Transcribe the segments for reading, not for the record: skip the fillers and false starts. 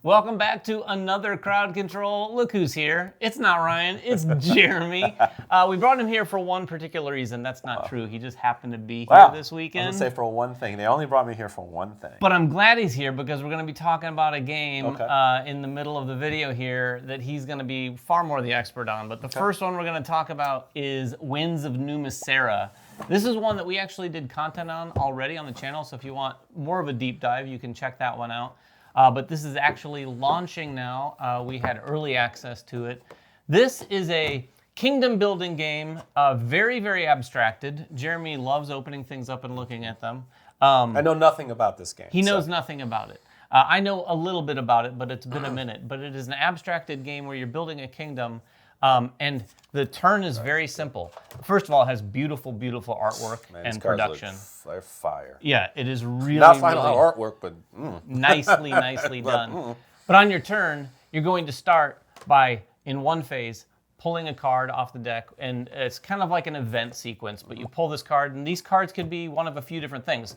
Welcome back to another Crowd Control. Look who's here. It's not Ryan, it's Jeremy. We brought him here for one particular reason. That's not true. He just happened to be here this weekend. I was going to say for one thing. They only brought me here for one thing. But I'm glad he's here because we're going to be talking about a game in the middle of the video here that he's going to be far more the expert on. But the first one we're going to talk about is Winds of Numa, Sera. This is one that we actually did content on already on the channel, so if you want more of a deep dive, you can check that one out. But this is actually launching now. We had early access to it. This is a kingdom building game, very, very abstracted. Jeremy loves opening things up and looking at them. I know nothing about this game. He knows nothing about it. I know a little bit about it, but it's been a minute. But it is an abstracted game where you're building a kingdom, and the turn is very simple. First of all, it has beautiful, beautiful artwork and production. They're fire. Yeah, it is really, not final artwork, but nicely done. But on your turn, you're going to start by, in one phase, pulling a card off the deck, and it's kind of like an event sequence, but you pull this card, and these cards could be one of a few different things.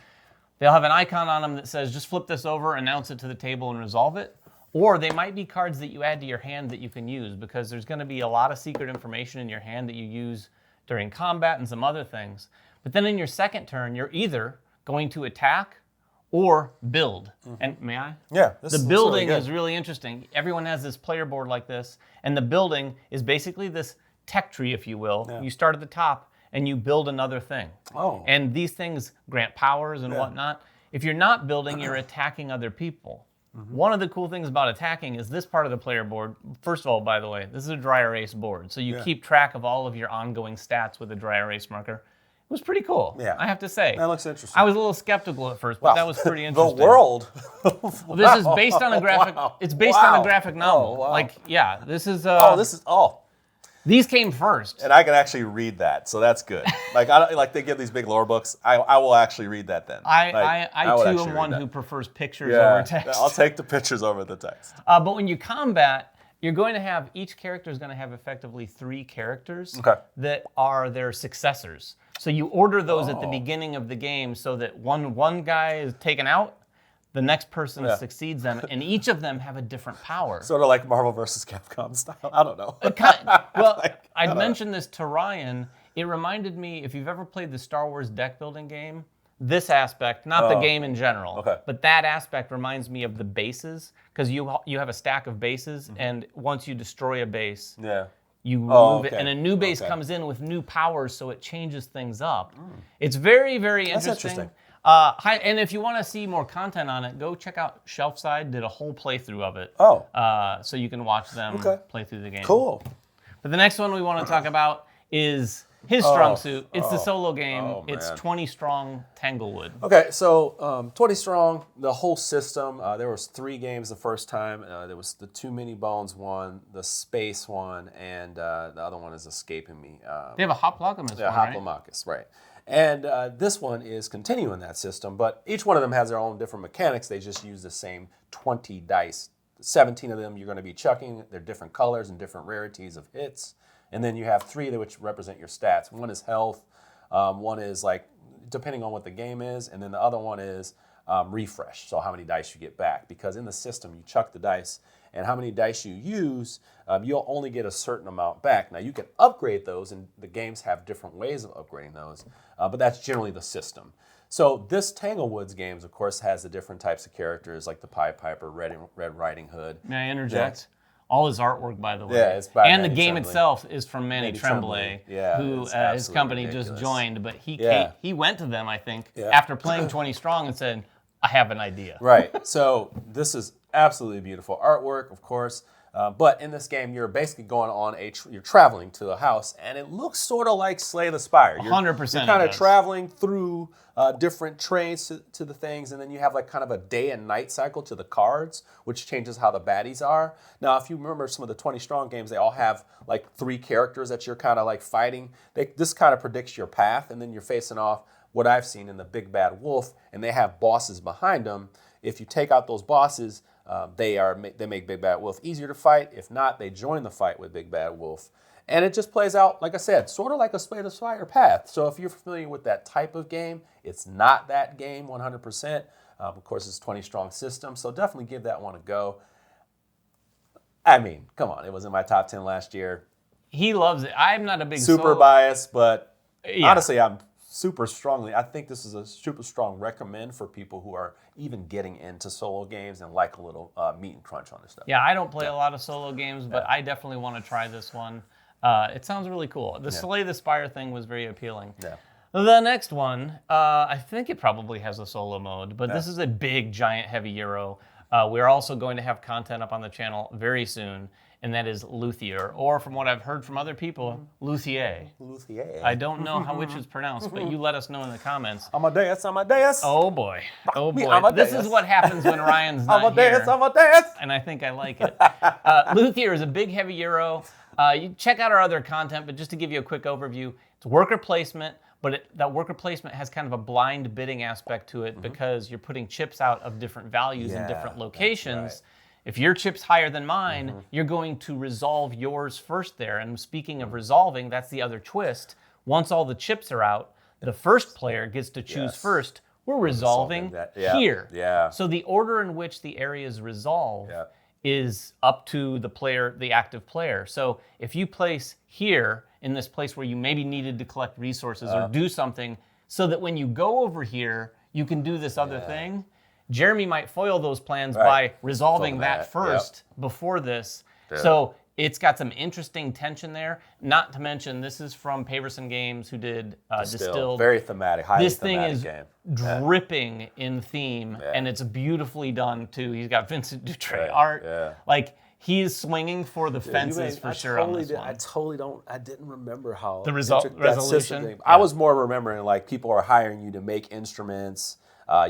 They'll have an icon on them that says, just flip this over, announce it to the table, and resolve it. Or they might be cards that you add to your hand that you can use, because there's going to be a lot of secret information in your hand that you use during combat and some other things. But then in your second turn, you're either going to attack or build. And may I? Yeah. The building is really interesting. Everyone has this player board like this, and the building is basically this tech tree, if you will. Yeah. You start at the top, and you build another thing. Oh. And these things grant powers and whatnot. If you're not building, you're attacking other people. One of the cool things about attacking is this part of the player board. First of all, by the way, this is a dry erase board, so you keep track of all of your ongoing stats with a dry erase marker. It was pretty cool, I have to say. That looks interesting. I was a little skeptical at first, but that was pretty interesting. The world. Well, this is based on a graphic. It's based on a graphic novel. Oh, wow. Like, yeah, this is. These came first. And I can actually read that, so that's good. Like they give these big lore books. I will actually read that then. I too am one who prefers pictures over text. I'll take the pictures over the text. But when you combat, you're going to have, each character is going to have effectively 3 characters that are their successors. So you order those at the beginning of the game so that one guy is taken out, the next person succeeds them, and each of them have a different power. Sort of like Marvel vs. Capcom style. I don't know. I mentioned this to Ryan. It reminded me, if you've ever played the Star Wars deck building game, this aspect, not the game in general, but that aspect reminds me of the bases, because you have a stack of bases, and once you destroy a base, you remove it, and a new base comes in with new powers, so it changes things up. It's very, very interesting. That's interesting. And if you want to see more content on it, go check out Shelfside. Did a whole playthrough of it. So you can watch them play through the game. Cool. But the next one we want to talk about is his strong suit. It's the solo game. It's 20 strong Tanglewood. Okay, so 20 strong, the whole system. There was 3 games the first time. There was the Too Many Bones one, the Space one, and the other one is escaping me. They have a Hoplockus one, right? Hoplockus, right. And this one is continuing that system, but each one of them has their own different mechanics. They just use the same 20 dice. 17 of them you're going to be chucking. They're different colors and different rarities of hits. And then you have 3 which represent your stats. One is health, one is like, depending on what the game is, and then the other one is refresh, so how many dice you get back. Because in the system, you chuck the dice, and how many dice you use, you'll only get a certain amount back. Now, you can upgrade those, and the games have different ways of upgrading those, but that's generally the system. So this Tanglewoods games, of course, has the different types of characters, like the Pied Piper, Red Riding Hood. May I interject? All his artwork, by the way. Yeah, it's by and Manny the game Tremblay. Itself is from Manny Tremblay, who his company ridiculous. just joined. But he went to them, I think, after playing 20 Strong and said, I have an idea. Right. So this is absolutely beautiful artwork, of course. But in this game, you're basically going on you're traveling to a house, and it looks sort of like Slay the Spire. 100%. You're kind of traveling through different trains to the things, and then you have like kind of a day and night cycle to the cards, which changes how the baddies are. Now, if you remember some of the 20 Strong games, they all have like 3 characters that you're kind of like fighting. This kind of predicts your path, and then you're facing off what I've seen in the Big Bad Wolf, and they have bosses behind them. If you take out those bosses, they make Big Bad Wolf easier to fight. If not, they join the fight with Big Bad Wolf. And it just plays out, like I said, sort of like a Slay the Spire path. So if you're familiar with that type of game, it's not that game 100%. Of course, it's 20 strong system, so definitely give that one a go. I mean, come on, it was in my top 10 last year. He loves it. I'm not a big Super biased, but Yeah. honestly, I think this is a super strong recommend for people who are even getting into solo games and like a little meat and crunch on this stuff. Yeah, I don't play a lot of solo games, but I definitely want to try this one. It sounds really cool. The Slay the Spire thing was very appealing. Yeah. The next one, I think it probably has a solo mode, but this is a big, giant, heavy Euro. We're also going to have content up on the channel very soon, and that is Luthier, or from what I've heard from other people, Luthier. Luthier. I don't know which is pronounced, but you let us know in the comments. Amadeus. Oh boy. Oh boy. Amadeus. This is what happens when Ryan's not here. Amadeus. And I think I like it. Luthier is a big, heavy Euro. You check out our other content, but just to give you a quick overview, it's worker placement, but that worker placement has kind of a blind bidding aspect to it because you're putting chips out of different values in different locations. If your chip's higher than mine, you're going to resolve yours first there. And speaking of resolving, that's the other twist. Once all the chips are out, the first player gets to choose first. We're resolving here. Yeah. So the order in which the areas resolve is up to the player, the active player. So if you place here in this place where you maybe needed to collect resources or do something so that when you go over here, you can do this other thing, Jeremy might foil those plans by resolving that first before this. So it's got some interesting tension there. Not to mention, this is from Paverson Games, who did Distilled. Very thematic, highly This thing thematic is game. dripping in theme, and it's beautifully done too. He's got Vincent Dutray art. Like, he is swinging for the fences for sure on this one. I didn't remember how The resolution. I was more remembering like people are hiring you to make instruments.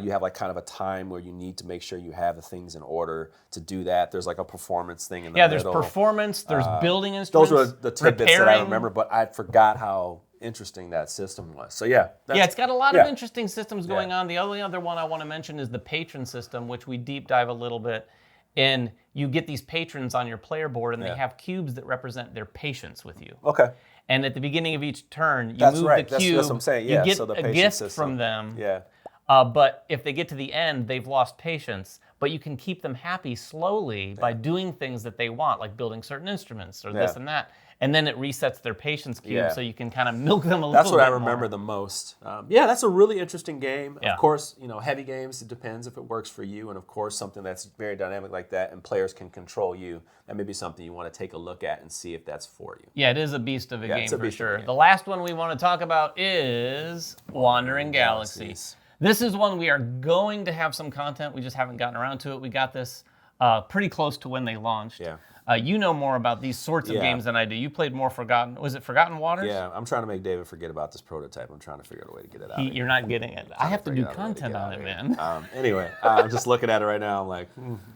You have like kind of a time where you need to make sure you have the things in order to do that. There's like a performance thing in the middle. There's performance, there's building instruments. Those were the tidbits that I remember, but I forgot how interesting that system was. So it's got a lot of interesting systems going on. The only other one I want to mention is the patron system, which we deep dive a little bit. And you get these patrons on your player board, and they have cubes that represent their patience with you. Okay. And at the beginning of each turn, you move the cube. That's what I'm saying. You get so the a gift system. from them. Yeah. But if they get to the end, they've lost patience. But you can keep them happy slowly by doing things that they want, like building certain instruments or this and that. And then it resets their patience cube, so you can kind of milk them a little bit. That's what I remember the most. That's a really interesting game. Yeah. Of course, heavy games, it depends if it works for you. And of course, something that's very dynamic like that and players can control you, that may be something you want to take a look at and see if that's for you. Yeah, it is a beast of a game for sure. Game. The last one we want to talk about is Wandering Galaxies. This is one we are going to have some content. We just haven't gotten around to it. We got this pretty close to when they launched. Yeah. You know more about these sorts of games than I do. You played more Forgotten. Was it Forgotten Waters? Yeah, I'm trying to make David forget about this prototype. I'm trying to figure out a way to get it out. You're not getting it. I have to do content on it, man. Anyway, I'm just looking at it right now. I'm like,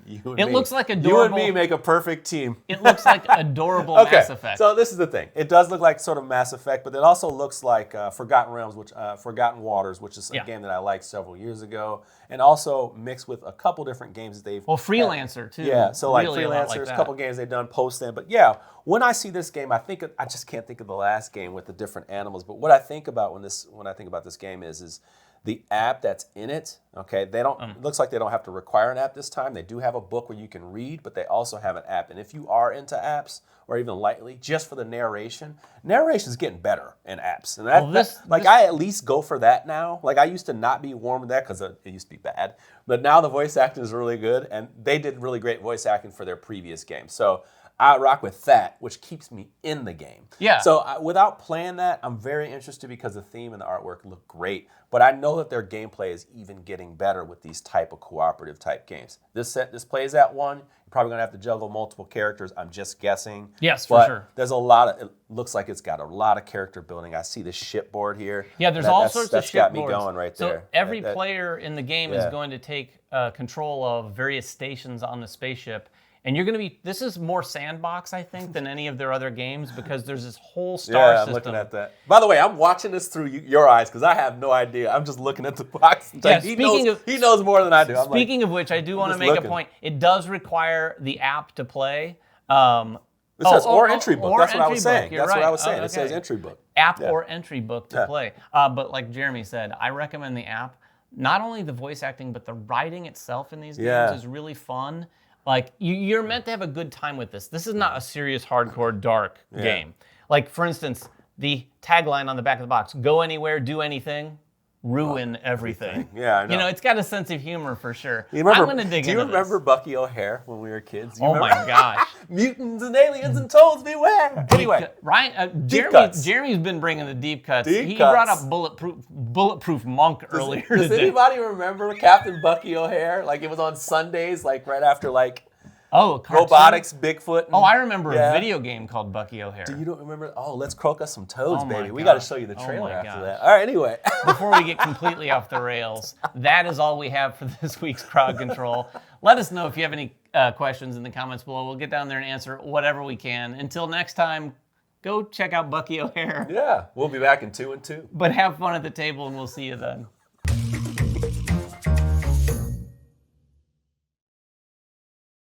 you and me. It looks like adorable. You and me make a perfect team. It looks like adorable Mass Effect. So this is the thing. It does look like sort of Mass Effect, but it also looks like Forgotten Realms, Forgotten Waters, which is a game that I liked several years ago, and also mixed with a couple different games that they've. Well, Freelancer too. Yeah, so like really Freelancers, a couple games they've done post then. But yeah, when I see this game, I just can't think of the last game with the different animals. But what I think about when I think about this game is the app that's in it. Okay, they don't. It looks like they don't have to require an app this time. They do have a book where you can read, but they also have an app. And if you are into apps or even lightly, just for the narration is getting better in apps. And I at least go for that now. Like I used to not be warm with that because it used to be bad, but now the voice acting is really good, and they did really great voice acting for their previous game. So I rock with that, which keeps me in the game. Yeah. So without playing that, I'm very interested because the theme and the artwork look great. But I know that their gameplay is even getting better with these type of cooperative type games. This plays at one. You're probably gonna have to juggle multiple characters. I'm just guessing. Yes, for sure. There's a lot of. It looks like it's got a lot of character building. I see the shipboard here. Yeah, there's all sorts of shipboards. That's got me going right there. So every player in the game is going to take control of various stations on the spaceship. And you're going to be, this is more sandbox, I think, than any of their other games because there's this whole star system. I'm looking at that. By the way, I'm watching this through your eyes because I have no idea. I'm just looking at the box. Yeah, he knows more than I do. Speaking of which, I do want to make a point. It does require the app to play. It says entry book. That's what I was saying. That's what I was saying. It says entry book. App or entry book to play. But like Jeremy said, I recommend the app. Not only the voice acting, but the writing itself in these games is really fun. Like, you're meant to have a good time with this. This is not a serious, hardcore, dark game. Like, for instance, the tagline on the back of the box, go anywhere, do anything, ruin everything. Yeah, I know. You know, it's got a sense of humor for sure. You remember, I'm going to dig do you into remember Bucky O'Hare when we were kids? You Oh my remember? gosh. Mutants and aliens and toads beware. Anyway. Ryan, cuts. Jeremy's been bringing the deep cuts. Deep He cuts. brought up bulletproof monk earlier Does today. anybody remember Captain Bucky O'Hare? Like it was on Sundays, like right after like Oh, a cartoon? robotics, Bigfoot. Oh, I remember Yeah. a video game called Bucky O'Hare. You don't remember? Oh, let's croak us some toads, Oh my baby. We got to gosh. show you the Oh trailer my after gosh. that. All right, anyway. Before we get completely off the rails, that is all we have for this week's Crowd Control. Let us know if you have any questions in the comments below. We'll get down there and answer whatever we can. Until next time, go check out Bucky O'Hare. Yeah, we'll be back in 2 and 2. But have fun at the table, and we'll see you then.